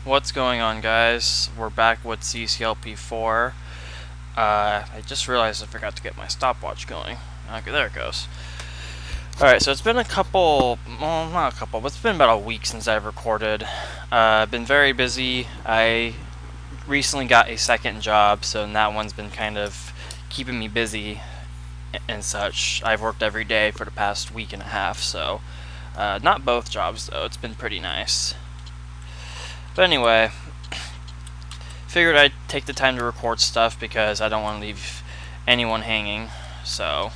What's going on, guys? We're back with CCLP4. I just realized I forgot to get my stopwatch going. Okay, there it goes. Alright, so it's been a couple, well, not a couple, but it's been about a week since I've recorded. I've been very busy. I recently got a second job, so that one's been kind of keeping me busy and such. I've worked every day for the past week and a half, so not both jobs, though. It's been pretty nice. But anyway, figured I'd take the time to record stuff because I don't want to leave anyone hanging. So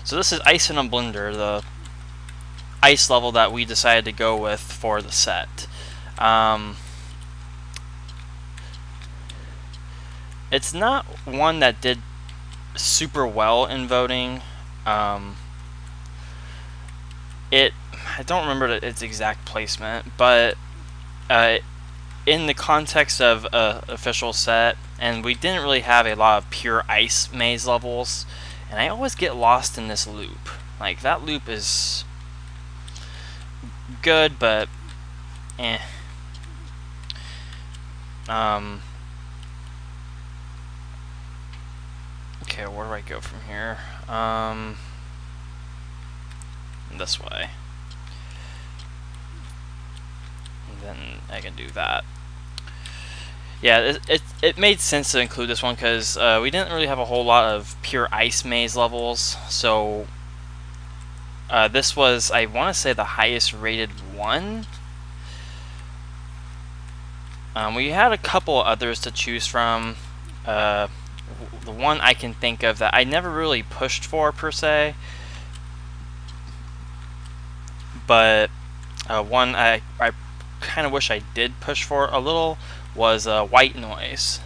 this is Ice in a Blender, the ice level that we decided to go with for the set. It's not one that did super well in voting. I don't remember its exact placement, but in the context of official set, and we didn't really have a lot of pure ice maze levels, and I always get lost in this loop. Like, that loop is good, but eh. Okay, where do I go from here? This way. And then I can do that. Yeah, it made sense to include this one because we didn't really have a whole lot of pure ice maze levels, so this was, I want to say, the highest rated one. We had a couple others to choose from. The one I can think of that I never really pushed for per se, but one I kind of wish I did push for a little was White Noise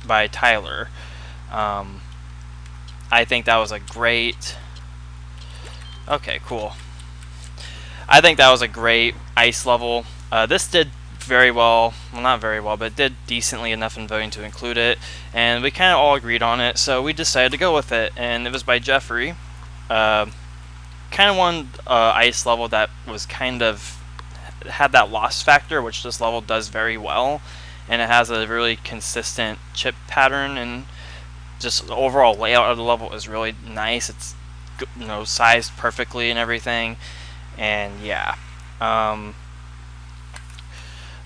by Tyler. I think that was a great... Okay, cool. I think that was a great ice level. This did very well, not very well, but it did decently enough in voting to include it, and we kind of all agreed on it, so we decided to go with it, and it was by Jeffrey. Kind of one ice level that was kind of had that loss factor, which this level does very well, and it has a really consistent chip pattern, and just the overall layout of the level is really nice. It's, you know, sized perfectly and everything, and yeah.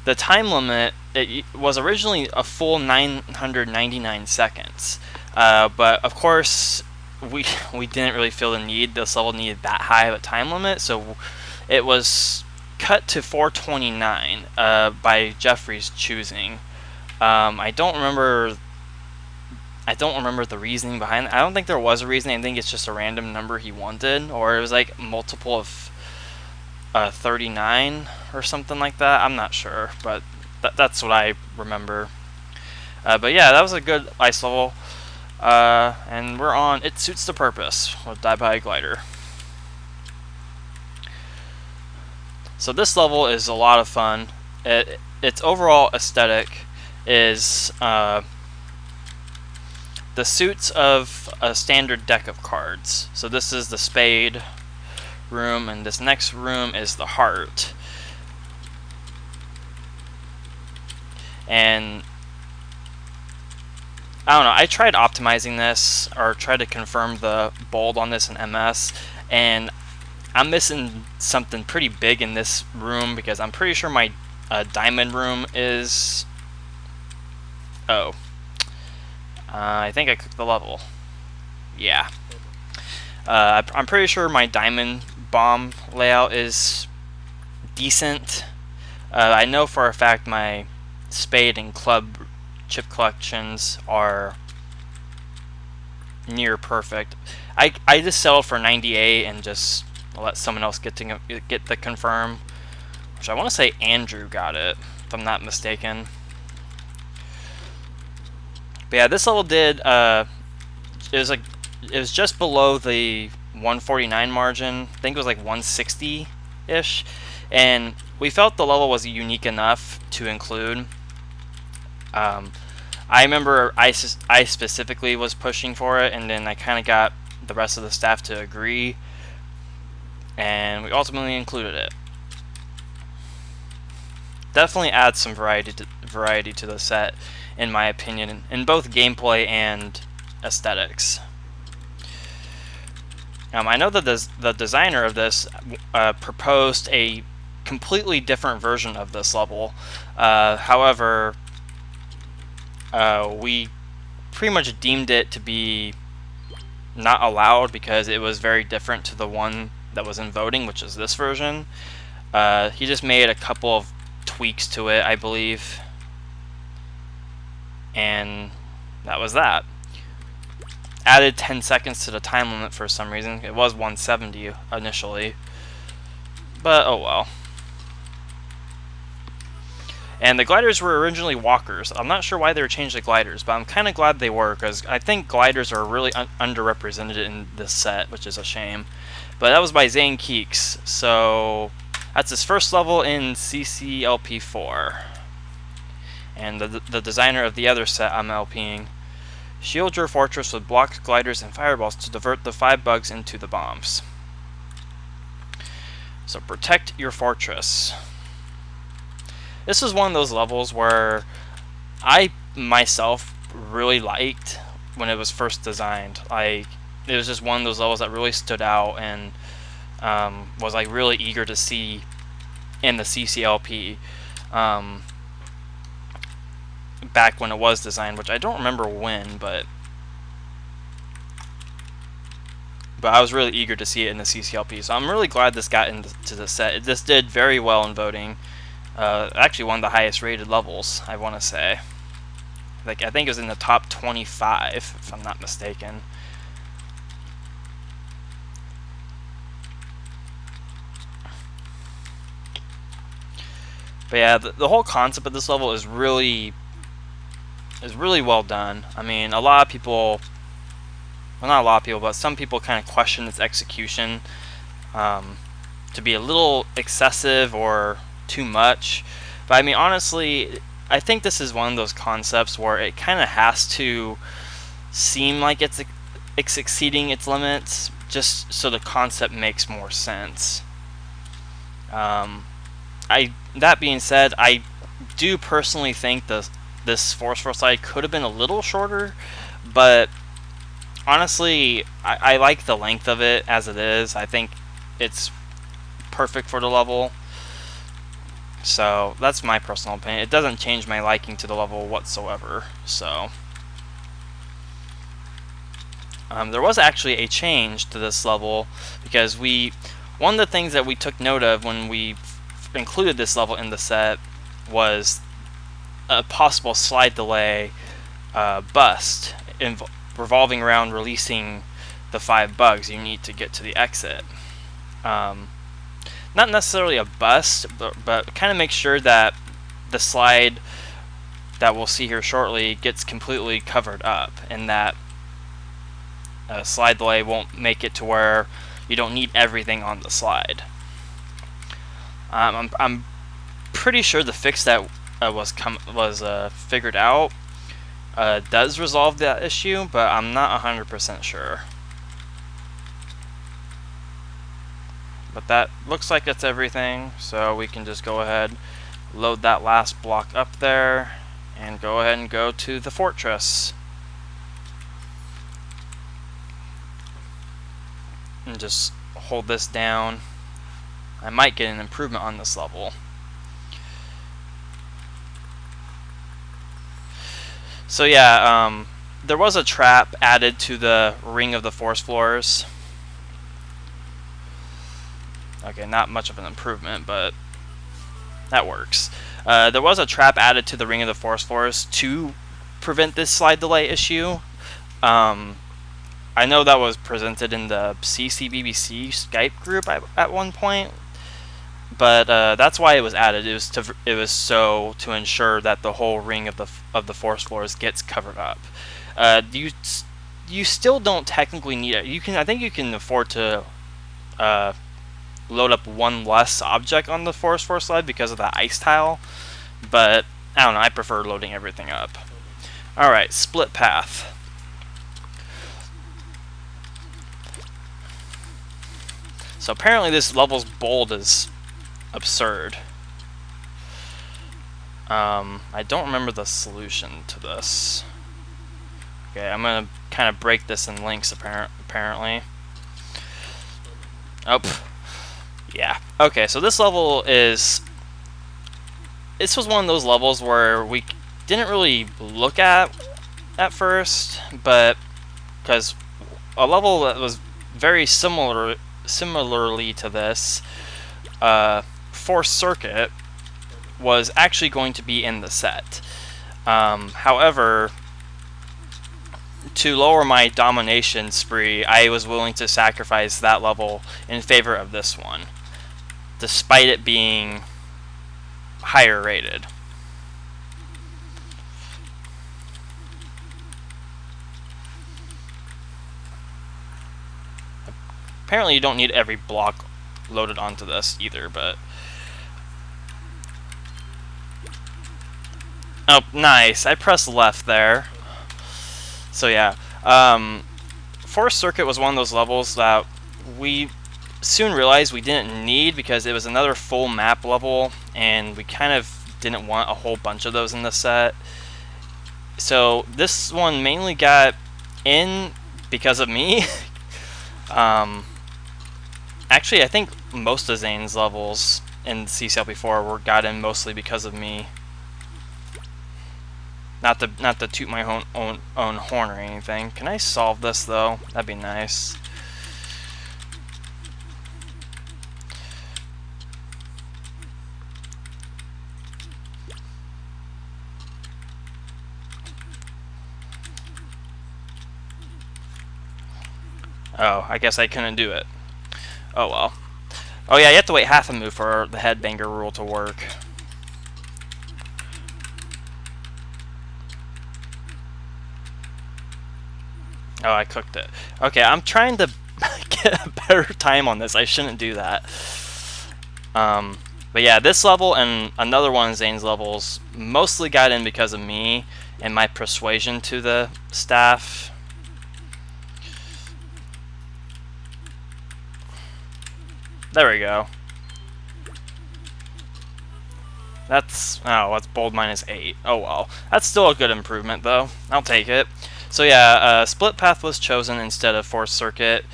The time limit, it was originally a full 999 seconds, but of course we didn't really feel the need. This level needed that high of a time limit, so it was cut to 429 by Jeffrey's choosing. I don't remember the reasoning behind it. I don't think there was a reasoning. I think it's just a random number he wanted, or it was like multiple of 39 or something like that. I'm not sure, but that's what I remember. But yeah, that was a good ice level, and we're on It Suits the Purpose with Die by a Glider. So this level is a lot of fun. Its overall aesthetic is the suits of a standard deck of cards. So this is the spade room, and this next room is the heart. And I don't know, I tried optimizing this, or tried to confirm the bold on this in MS, and I'm missing something pretty big in this room because I'm pretty sure my diamond room is... Oh. I think I cooked the level. Yeah. I'm pretty sure my diamond bomb layout is decent. I know for a fact my spade and club chip collections are near perfect. I just settled for 98 and just let someone else get the confirm, which I want to say Andrew got it, if I'm not mistaken. But yeah, this level did it was just below the 149 margin. I think it was like 160-ish, and we felt the level was unique enough to include. I remember I specifically was pushing for it, and then I kind of got the rest of the staff to agree, and we ultimately included it. definitely adds some variety to the set, in my opinion, in both gameplay and aesthetics. I know that the designer of this proposed a completely different version of this level. However, we pretty much deemed it to be not allowed because it was very different to the one that was in voting, which is this version. He just made a couple of tweaks to it, I believe, and that was that. Added 10 seconds to the time limit for some reason. It was 170 initially, but oh well. And the gliders were originally walkers. I'm not sure why they were changed to gliders, but I'm kind of glad they were, because I think gliders are really underrepresented in this set, which is a shame. But that was by Zane Keeks, so that's his first level in CCLP4. And the designer of the other set I'm LPing. Shield your fortress with blocks, gliders, and fireballs to divert the 5 bugs into the bombs. So protect your fortress. This is one of those levels where I myself really liked when it was first designed. It was just one of those levels that really stood out, and was like really eager to see in the CCLP back when it was designed, which I don't remember when, but I was really eager to see it in the CCLP. So I'm really glad this got into the set. This did very well in voting. Actually one of the highest rated levels, I want to say. I think it was in the top 25, if I'm not mistaken. But yeah, the whole concept of this level is really well done. I mean, a lot of people, well, not a lot of people, but some people kind of question its execution to be a little excessive or too much. But I mean, honestly, I think this is one of those concepts where it kind of has to seem like it's exceeding its limits, just so the concept makes more sense. That being said, I do personally think this Force slide could have been a little shorter, but honestly, I like the length of it as it is. I think it's perfect for the level. So that's my personal opinion. It doesn't change my liking to the level whatsoever. So there was actually a change to this level, because one of the things that we took note of when we included this level in the set was a possible slide delay bust revolving around releasing the 5 bugs you need to get to the exit. Not necessarily a bust, but kind of make sure that the slide that we'll see here shortly gets completely covered up, and that a slide delay won't make it to where you don't need everything on the slide. I'm pretty sure the fix that was figured out does resolve that issue, but I'm not 100% sure. But that looks like it's everything, so we can just go ahead, load that last block up there, and go ahead and go to the fortress. And just hold this down. I might get an improvement on this level. So yeah, there was a trap added to the ring of the force floors. Okay, not much of an improvement, but that works. There was a trap added to the ring of the force floors to prevent this slide delay issue. I know that was presented in the CCBBC Skype group at one point, but that's why it was added. It was so to ensure that the whole ring of the force floors gets covered up. You still don't technically need it. I think you can afford to load up one less object on the force floor slide because of the ice tile, but I don't know. I prefer loading everything up. All right, split path. So apparently this level's bold is absurd. I don't remember the solution to this. Okay, I'm gonna kind of break this in links apparently. Oh, yeah. Okay, so this level is... This was one of those levels where we didn't really look at first, but because a level that was very similarly to this, Forced Circuit, was actually going to be in the set. However, to lower my domination spree, I was willing to sacrifice that level in favor of this one, despite it being higher rated. Apparently you don't need every block loaded onto this either, but... Oh, nice. I pressed left there. So yeah, Forest Circuit was one of those levels that we soon realized we didn't need because it was another full map level, and we kind of didn't want a whole bunch of those in the set. So this one mainly got in because of me. Actually, I think most of Zane's levels in CCLP4 got in mostly because of me. Not to toot my own horn or anything. Can I solve this though? That'd be nice. Oh, I guess I couldn't do it. Oh well. Oh yeah, you have to wait half a move for the headbanger rule to work. Oh, I cooked it. Okay, I'm trying to get a better time on this. I shouldn't do that. But yeah, this level and another one of Zane's levels mostly got in because of me and my persuasion to the staff. There we go. That's bold -8. Oh well. That's still a good improvement though. I'll take it. So yeah, split path was chosen instead of Forced Circuit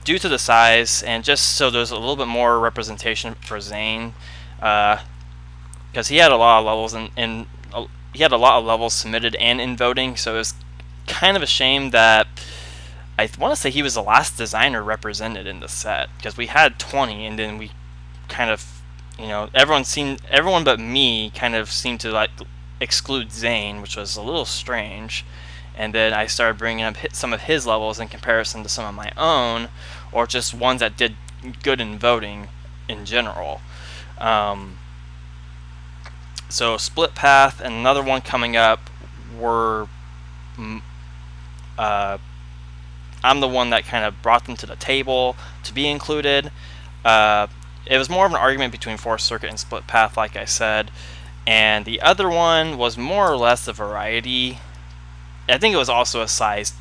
due to the size, and just so there's a little bit more representation for Zane, because he had a lot of levels and he had a lot of levels submitted and in voting. So it was kind of a shame that I want to say he was the last designer represented in the set, because we had 20, and then we kind of, you know, everyone but me kind of seemed to like exclude Zane, which was a little strange. And then I started bringing up some of his levels in comparison to some of my own, or just ones that did good in voting in general. So Split Path and another one coming up were... I'm the one that kind of brought them to the table to be included. It was more of an argument between Forced Circuit and Split Path, like I said. And the other one was more or less a variety. I think it was also a size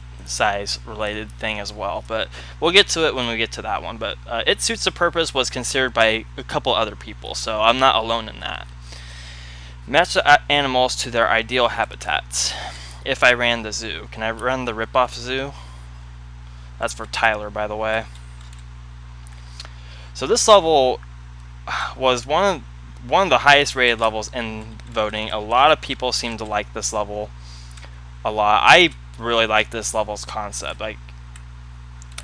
related thing as well, but we'll get to it when we get to that one. But It Suits the Purpose was considered by a couple other people, so I'm not alone in that. Match the animals to their ideal habitats. If I ran the zoo, can I run the ripoff zoo? That's for Tyler, by the way. So this level was one of the highest rated levels in voting. A lot of people seem to like this level a lot. I really like this level's concept, like,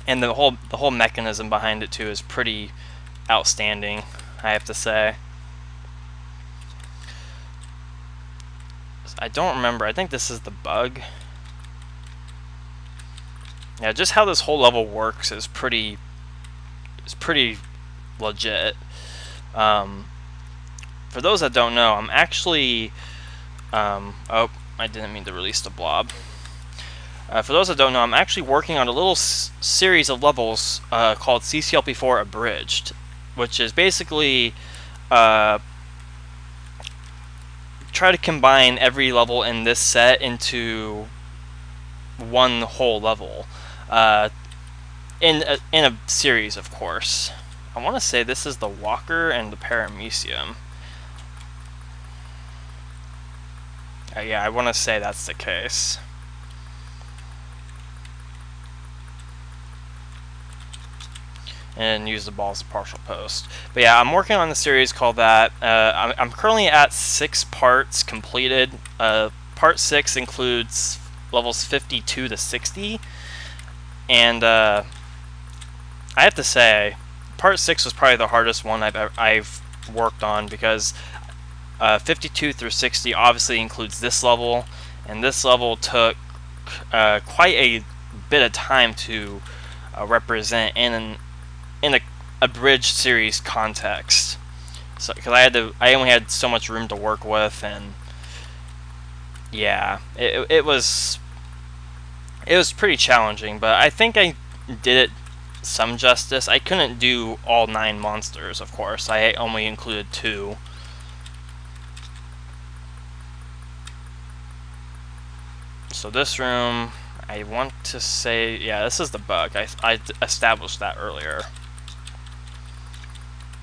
and the whole mechanism behind it too is pretty outstanding, I have to say. I don't remember. I think this is the bug. Yeah, just how this whole level works is pretty legit. For those that don't know, I'm actually oh, I didn't mean to release the blob. For those that don't know, I'm actually working on a little series of levels called CCLP4 Abridged, which is basically try to combine every level in this set into one whole level in a series, of course. I want to say this is the Walker and the Paramecium. Yeah, I want to say that's the case. And use the ball as a partial post. But yeah, I'm working on the series called that. I'm currently at 6 parts completed. Part 6 includes levels 52 to 60. And I have to say, part 6 was probably the hardest one I've worked on, because 52 through 60 obviously includes this level, and this level took quite a bit of time to represent in a abridged series context. So, because I only had so much room to work with, and yeah, it was pretty challenging, but I think I did it some justice. I couldn't do all 9 monsters, of course. I only included 2. So this room, I want to say, yeah, this is the bug. I established that earlier.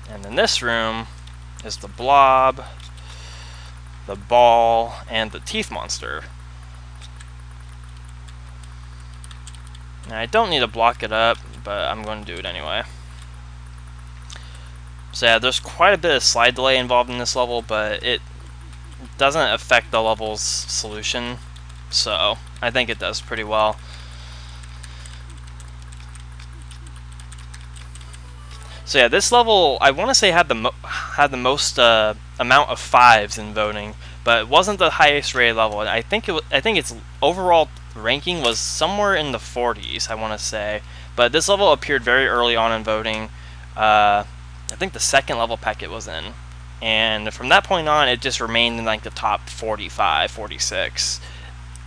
And then this room is the blob, the ball, and the teeth monster. Now, I don't need to block it up, but I'm going to do it anyway. So yeah, there's quite a bit of slide delay involved in this level, but it doesn't affect the level's solution, so I think it does pretty well. So yeah, this level, I want to say, had the most amount of 5s in voting, but it wasn't the highest rated level. I think its overall ranking was somewhere in the 40s, I want to say. But this level appeared very early on in voting. I think the second level pack it was in, and from that point on, it just remained in like the top 45, 46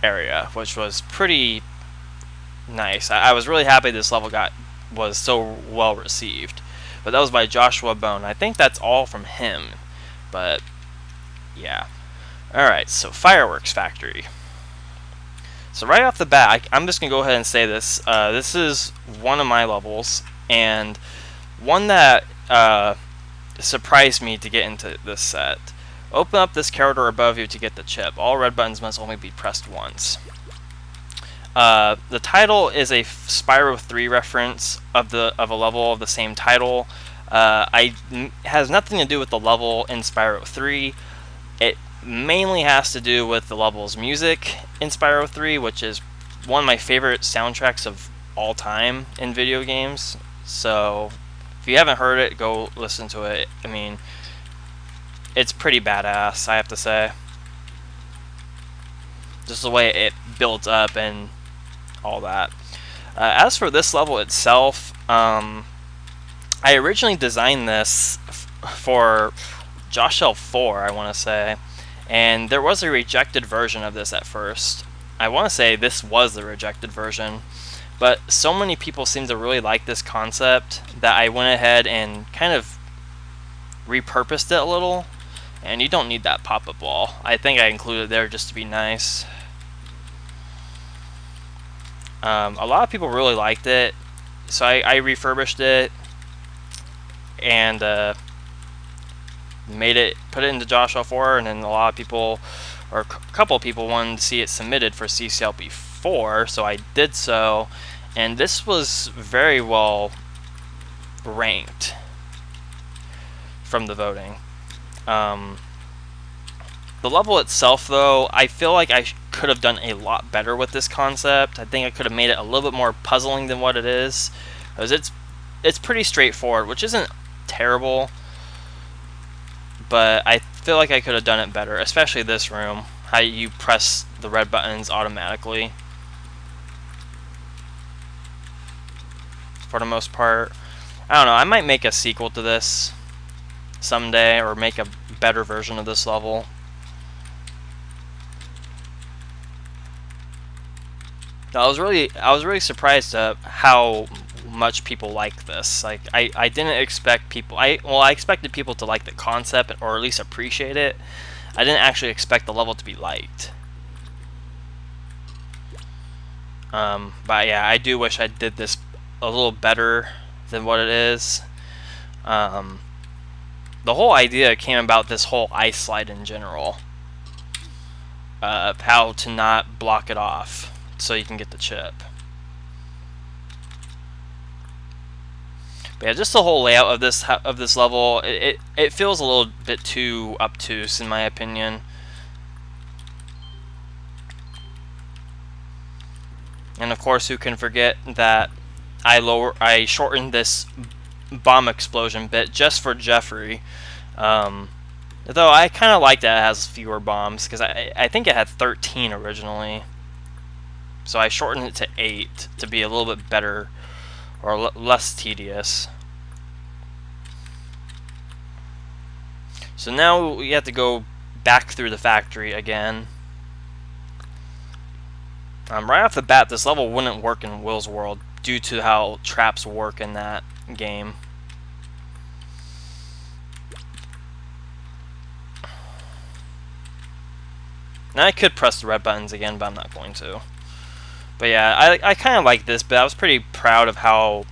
area, which was pretty nice. I was really happy this level was so well received. But that was by Joshua Bone. I think that's all from him. But yeah. Alright, so Fireworks Factory. So right off the bat, I'm just going to go ahead and say this. This is one of my levels, and one that surprised me to get into this set. Open up this corridor above you to get the chip. All red buttons must only be pressed once. The title is a Spyro 3 reference of a level of the same title. Has nothing to do with the level in Spyro 3. It mainly has to do with the level's music in Spyro 3, which is one of my favorite soundtracks of all time in video games. So if you haven't heard it, go listen to it. I mean, it's pretty badass, I have to say. Just the way it builds up and all that. As for this level itself, I originally designed this for CCLP4, I want to say, and there was a rejected version of this at first. I want to say this was the rejected version, but so many people seem to really like this concept that I went ahead and kind of repurposed it a little, and you don't need that pop-up wall. I think I included it there just to be nice. A lot of people really liked it, so I refurbished it and put it into CCLP4, and then a lot of people, or a couple of people, wanted to see it submitted for CCLP4, so I did so, and this was very well ranked from the voting. The level itself, though, I feel like I could have done a lot better with this concept. I think I could have made it a little bit more puzzling than what it is, because it's pretty straightforward, which isn't terrible, but I feel like I could have done it better, especially this room, how you press the red buttons automatically for the most part. I don't know, I might make a sequel to this someday, or make a better version of this level. I was really surprised at how much people like this. Like, I didn't expect people. I expected people to like the concept, or at least appreciate it. I didn't actually expect the level to be liked. But yeah, I do wish I did this a little better than what it is. The whole idea came about this whole ice slide in general. how to not block it off so you can get the chip. But yeah, just the whole layout of this level, it feels a little bit too obtuse in my opinion. And of course, who can forget that I shortened this bomb explosion bit just for Jeffrey. Though I kind of like that it has fewer bombs, because I think it had 13 originally. So I shortened it to 8 to be a little bit better, or less tedious. So now we have to go back through the factory again. Right off the bat, this level wouldn't work in Will's World due to how traps work in that game. Now I could press the red buttons again, but I'm not going to. But yeah, I kind of like this, but I was pretty proud of how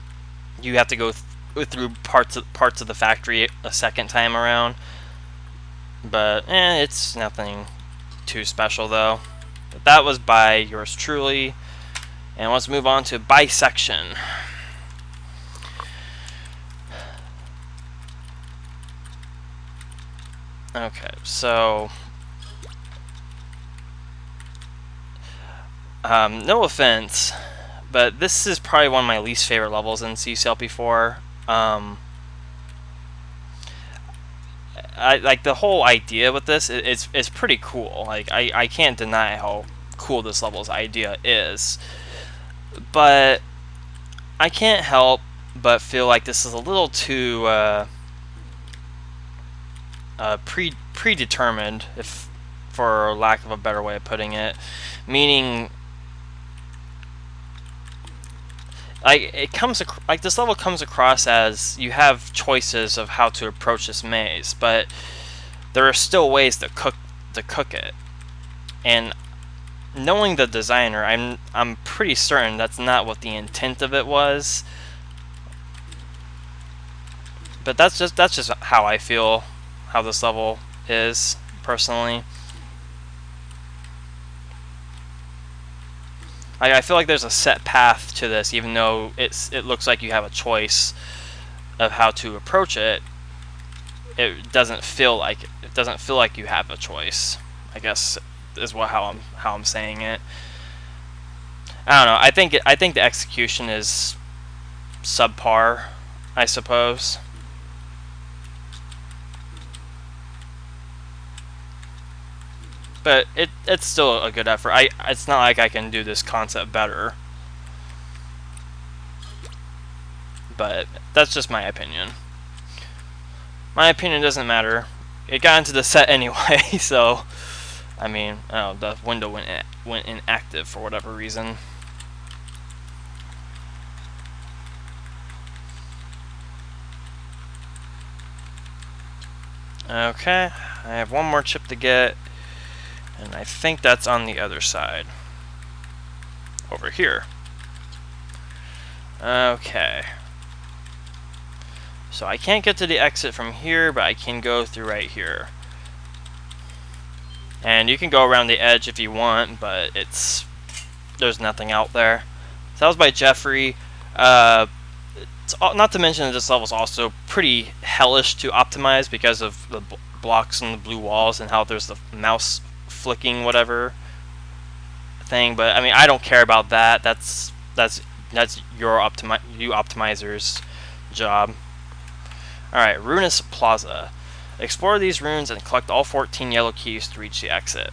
you have to go through parts of the factory a second time around. But it's nothing too special though. But that was by yours truly, and let's move on to bisection. Okay, so no offense, but this is probably one of my least favorite levels in CCLP4. I like the whole idea with this. It's pretty cool. Like I can't deny how cool this level's idea is, but I can't help but feel like this is a little too predetermined, if for lack of a better way of putting it, meaning like this level comes across as you have choices of how to approach this maze, but there are still ways to cook it. And knowing the designer, I'm pretty certain that's not what the intent of it was. But that's just how I feel how this level is personally. I feel like there's a set path to this, even though it looks like you have a choice of how to approach it. It doesn't feel like you have a choice, I guess is how I'm saying it. I don't know. I think the execution is subpar, I suppose. But it's still a good effort. It's not like I can do this concept better. But that's just my opinion. My opinion doesn't matter. It got into the set anyway, so I mean, oh, the window went inactive for whatever reason. Okay, I have one more chip to get, and I think that's on the other side. Over here. Okay. So I can't get to the exit from here, but I can go through right here. And you can go around the edge if you want, but there's nothing out there. So that was by Jeffrey. Not to mention that this level is also pretty hellish to optimize because of the blocks and the blue walls and how there's the mouse flicking whatever thing. But I mean, I don't care about that. That's your optimizer's job. Alright, Ruinous Plaza. Explore these ruins and collect all 14 yellow keys to reach the exit.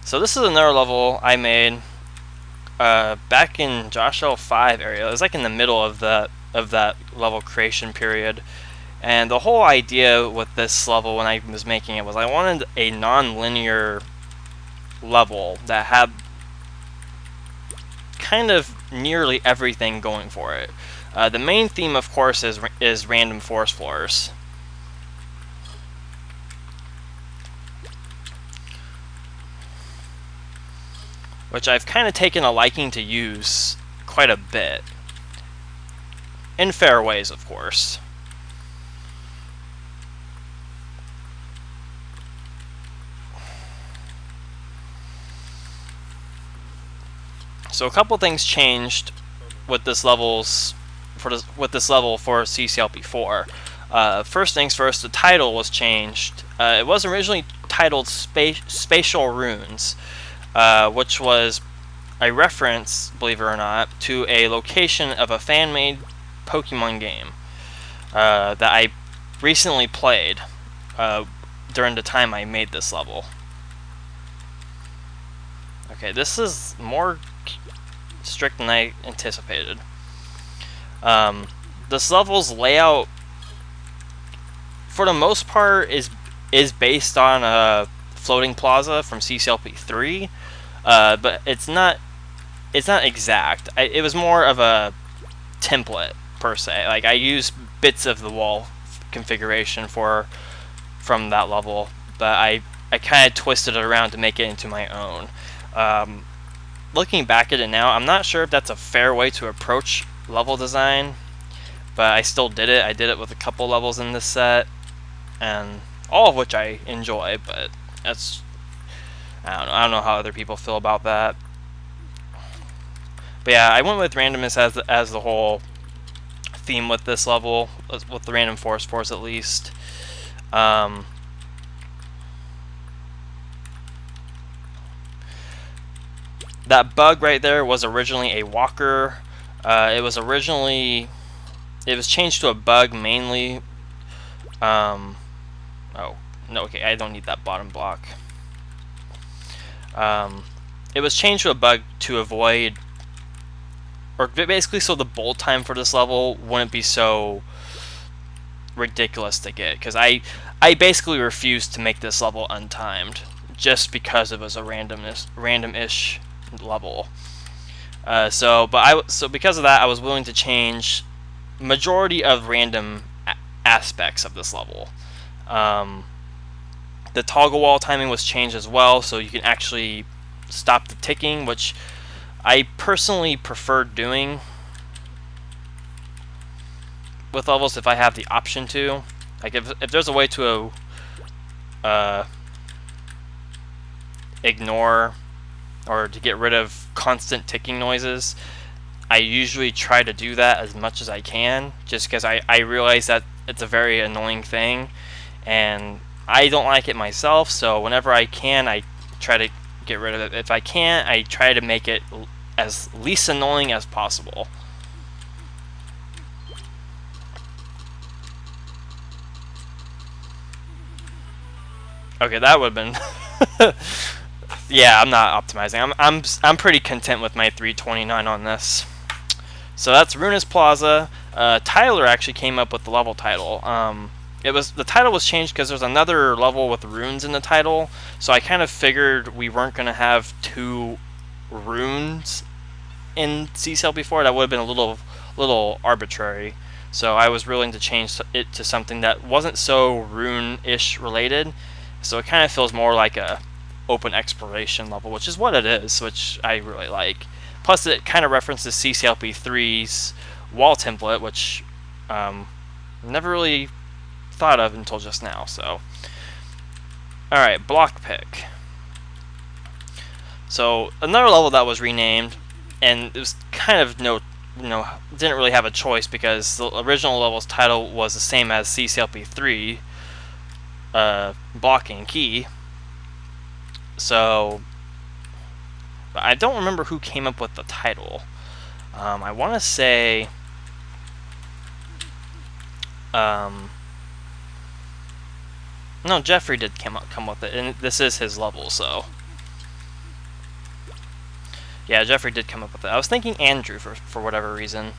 So this is another level I made back in Josh L5 area. It was like in the middle of that level creation period. And the whole idea with this level when I was making it was I wanted a non-linear level that had kind of nearly everything going for it. The main theme, of course, is random force floors. Which I've kind of taken a liking to use quite a bit. In fair ways, of course. So a couple things changed with this level for CCLP4. First things first, the title was changed. It was originally titled Spatial Runes, which was a reference, believe it or not, to a location of a fan-made Pokemon game that I recently played during the time I made this level. Okay, this is more strict than I anticipated. This level's layout, for the most part, is based on a floating plaza from CCLP3, but it's not exact. It was more of a template per se. Like, I used bits of the wall configuration from that level, but I kind of twisted it around to make it into my own. Looking back at it now, I'm not sure if that's a fair way to approach level design, but I still did it. I did it with a couple levels in this set, and all of which I enjoy, but that's, I don't know how other people feel about that. But yeah, I went with randomness as the whole theme with this level, with the random force at least. That bug right there was originally a walker. It was changed to a bug mainly. Oh no, okay, I don't need that bottom block. It was changed to a bug to avoid, or basically so the bolt time for this level wouldn't be so ridiculous to get, because I basically refused to make this level untimed just because it was a random-ish level. So because of that, I was willing to change majority of random aspects of this level. The toggle wall timing was changed as well, so you can actually stop the ticking, which I personally prefer doing with levels if I have the option to. Like, if there's a way to ignore or to get rid of constant ticking noises, I usually try to do that as much as I can, just because I realize that it's a very annoying thing, and I don't like it myself, so whenever I can, I try to get rid of it. If I can't, I try to make it as least annoying as possible. Okay, that would have been yeah, I'm not optimizing. I'm pretty content with my 329 on this. So that's Ruinous Plaza. Tyler actually came up with the level title. The title was changed because there's another level with runes in the title, so I kind of figured we weren't gonna have 2 runes in CCLP4. That would have been a little arbitrary. So I was willing to change it to something that wasn't so rune-ish related. So it kind of feels more like a open exploration level, which is what it is, which I really like. Plus, it kind of references CCLP3's wall template, which never really thought of until just now. So, all right, block pick. So another level that was renamed, and it was kind of didn't really have a choice because the original level's title was the same as CCLP3, blocking key. So, but I don't remember who came up with the title. I want to say no, Jeffrey did come with it, and this is his level, so yeah, Jeffrey did come up with it. I was thinking Andrew for whatever reason,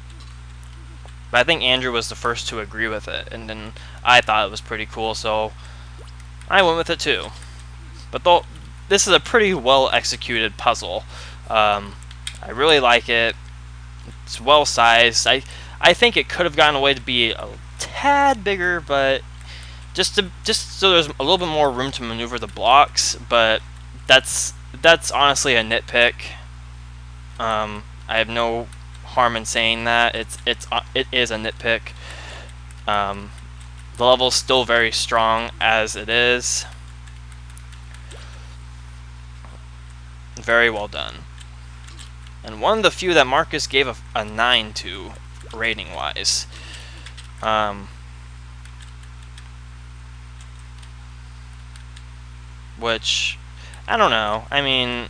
but I think Andrew was the first to agree with it, and then I thought it was pretty cool, so I went with it too. But this is a pretty well executed puzzle. I really like it. It's well sized. I think it could have gotten away to be a tad bigger, but just so there's a little bit more room to maneuver the blocks. But that's honestly a nitpick. I have no harm in saying that. It is a nitpick. The level's still very strong as it is. Very well done. and one of the few that Marcus gave a 9 to, rating-wise. Which, I don't know. I mean,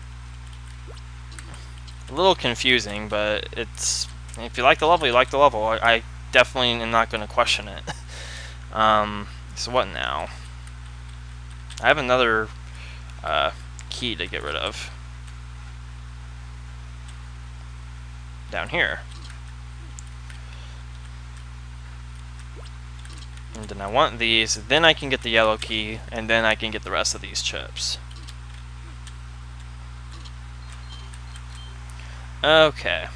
a little confusing, but it's, if you like the level, you like the level. I definitely am not going to question it. So what now? I have another key to get rid of down here. And then I want these, then I can get the yellow key, and then I can get the rest of these chips. Okay.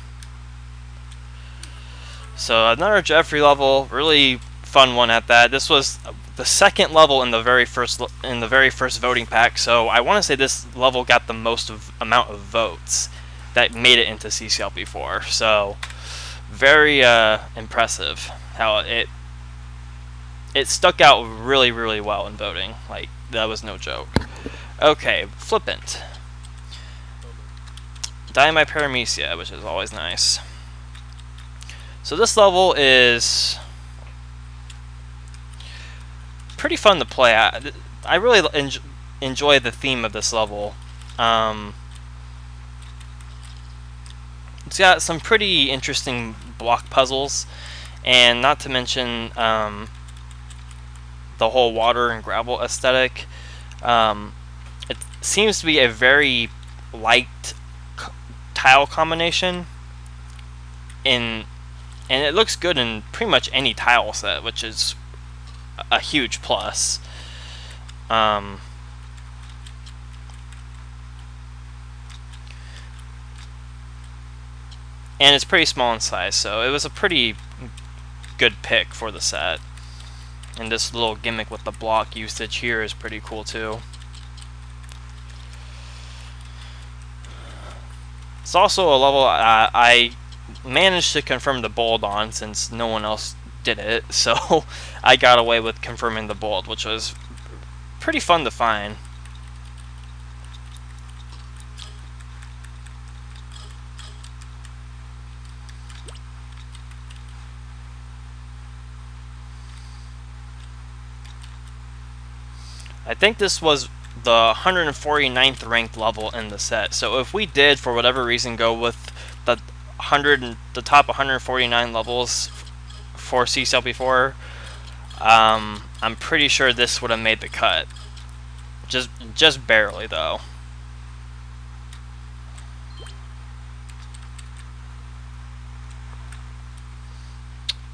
So another Jeffrey level, really fun one at that. This was the second level in the very first voting pack, so I want to say this level got the most amount of votes that made it into CCLP4. So very impressive how it stuck out really, really well in voting. Like, that was no joke. Okay, Flippant. Dynamite Paramecia, which is always nice. So this level is pretty fun to play at. I really enjoy the theme of this level. It's got some pretty interesting block puzzles, and not to mention the whole water and gravel aesthetic. It seems to be a very light tile combination, and it looks good in pretty much any tile set, which is a huge plus. And it's pretty small in size, so it was a pretty good pick for the set. And this little gimmick with the block usage here is pretty cool too. It's also a level I managed to confirm the bold on, since no one else did it, so I got away with confirming the bold, which was pretty fun to find. I think this was the 149th ranked level in the set, so if we did, for whatever reason, go with the top 149 levels for CCLP4, I'm pretty sure this would have made the cut. Just barely, though.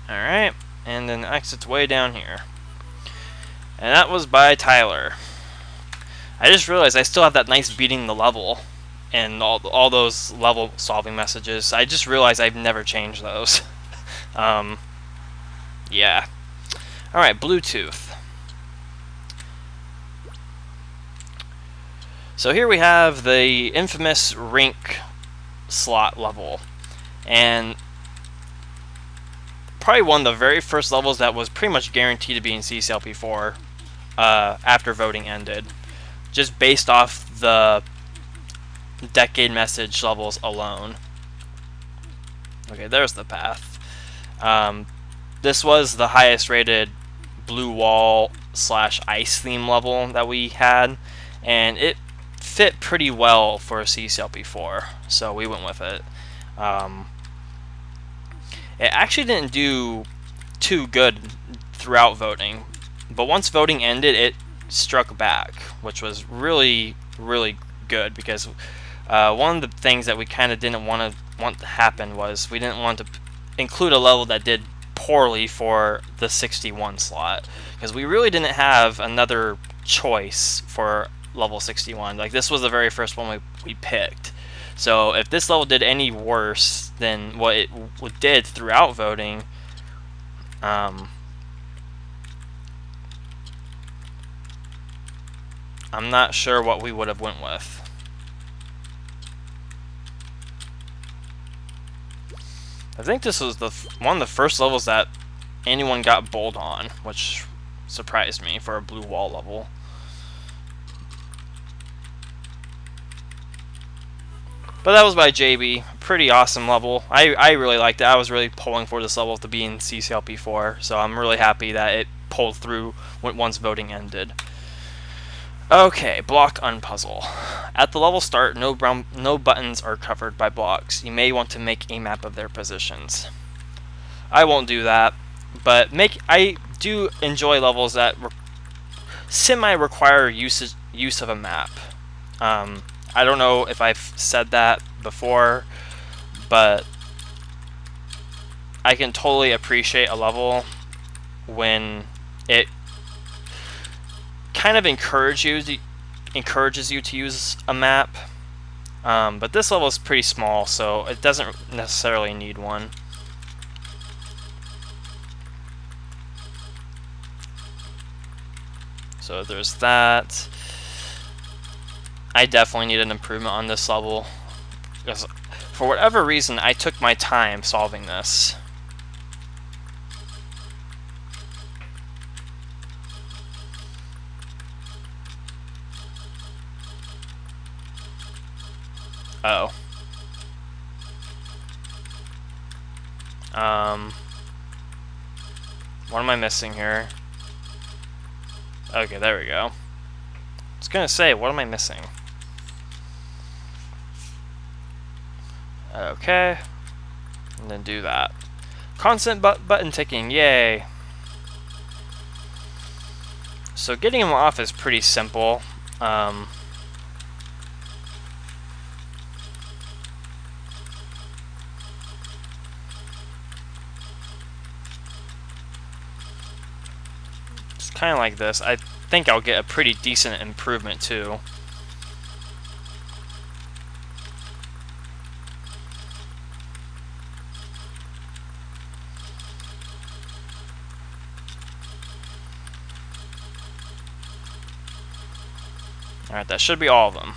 Alright, and then exit's way down here. And that was by Tyler. I just realized I still have that nice beating the level and all those level solving messages. I just realized I've never changed those. Yeah. Alright, Bluetooth. So here we have the infamous rink slot level. And probably one of the very first levels that was pretty much guaranteed to be in CCLP4 after voting ended, just based off the decade message levels alone. Okay, there's the path. This was the highest rated blue wall / ice theme level that we had, and it fit pretty well for a CCLP4, so we went with it. It actually didn't do too good throughout voting, but once voting ended, it struck back, which was really, really good, because one of the things that we kind of didn't want to happen was we didn't want to include a level that did poorly for the 61 slot, because we really didn't have another choice for level 61. Like, this was the very first one we picked. So if this level did any worse than what it did throughout voting, I'm not sure what we would have went with. I think this was one of the first levels that anyone got bold on, which surprised me for a blue wall level. But that was by JB. pretty awesome level. I really liked it. I was really pulling for this level to be in CCLP4, so I'm really happy that it pulled through once voting ended. Okay, block unpuzzle. At the level start, no buttons are covered by blocks. You may want to make a map of their positions. I won't do that, but I do enjoy levels that semi-require use of a map. I don't know if I've said that before, but I can totally appreciate a level when it kind of encourages you to use a map. But this level is pretty small, so it doesn't necessarily need one. So there's that. I definitely need an improvement on this level, because for whatever reason I took my time solving this. Oh. What am I missing here? Okay, there we go. I was gonna say, what am I missing? Okay. And then do that. Constant button ticking, yay! So getting them off is pretty simple. Kind of like this. I think I'll get a pretty decent improvement too. Alright, that should be all of them.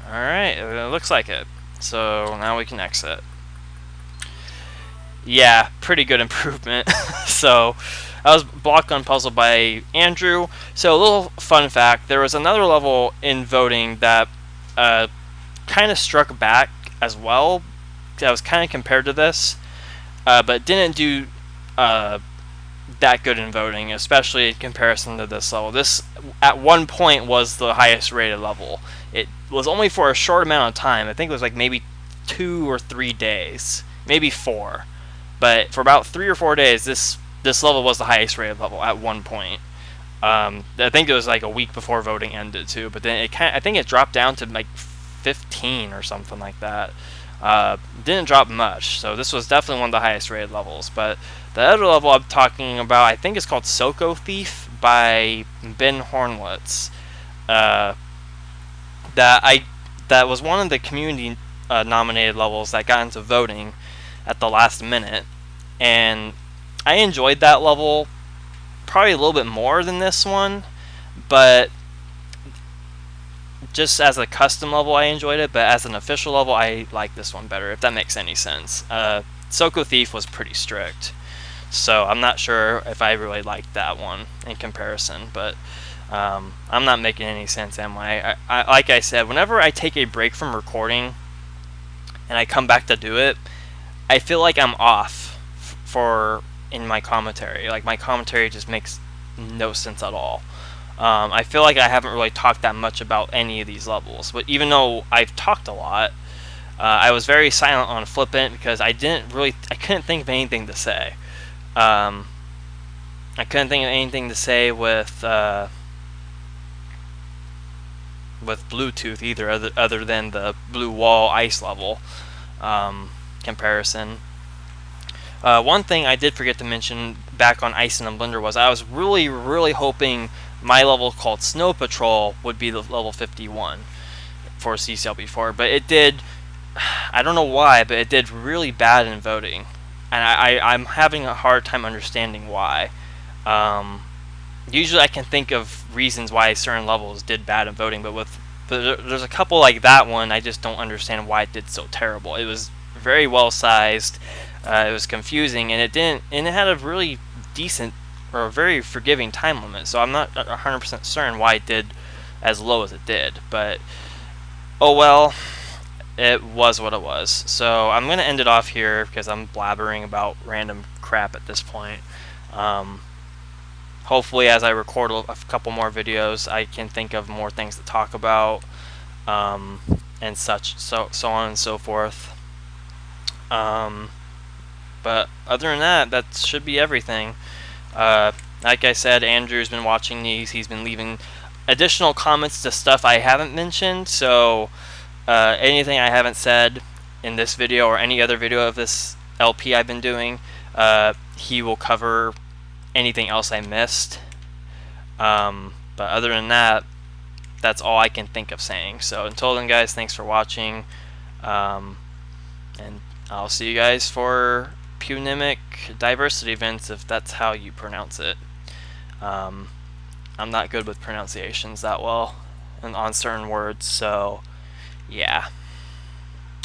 Alright, it looks like it. So now we can exit. Yeah, pretty good improvement. So that was block unpuzzle by Andrew. So a little fun fact, there was another level in voting that kind of struck back as well, that was kind of compared to this, but didn't do that good in voting, especially in comparison to this level. This at one point was the highest rated level. It was only for a short amount of time. I think it was like maybe 2 or 3 days, maybe 4. But for about 3 or 4 days, this level was the highest rated level at one point. I think it was like a week before voting ended too. But then I think it dropped down to like 15 or something like that. Didn't drop much, so this was definitely one of the highest rated levels. But the other level I'm talking about, I think it's called Soko Thief by Ben Hornlitz. That was one of the community nominated levels that got into voting at the last minute, and I enjoyed that level probably a little bit more than this one, but just as a custom level I enjoyed it, but as an official level I like this one better, if that makes any sense. Soko Thief was pretty strict, so I'm not sure if I really liked that one in comparison, but I'm not making any sense, am I? Like I said, whenever I take a break from recording and I come back to do it, I feel like I'm off in my commentary. Like, my commentary just makes no sense at all. I feel like I haven't really talked that much about any of these levels, but even though I've talked a lot, I was very silent on Flippant because I couldn't think of anything to say. I couldn't think of anything to say with Bluetooth either, other than the blue wall ice level comparison. One thing I did forget to mention back on Ice and Blender was I was really hoping my level called Snow Patrol would be the level 51 for CCLP4, but it did, I don't know why, but it did really bad in voting, and I'm having a hard time understanding why. Usually I can think of reasons why certain levels did bad in voting, but there's a couple like that one, I just don't understand why it did so terrible. It was very well sized, it was confusing, and it had a really decent or a very forgiving time limit, so I'm not 100% certain why it did as low as it did. But oh well, it was what it was. So I'm going to end it off here because I'm blabbering about random crap at this point. Hopefully, as I record a couple more videos, I can think of more things to talk about, and such, so on and so forth. But other than that, that should be everything. Like I said, Andrew's been watching these. He's been leaving additional comments to stuff I haven't mentioned. So anything I haven't said in this video or any other video of this LP I've been doing, he will cover anything else I missed. But other than that, that's all I can think of saying. So until then, guys, thanks for watching. And I'll see you guys for Punimic diversity events, if that's how you pronounce it. I'm not good with pronunciations that well and on certain words, so yeah.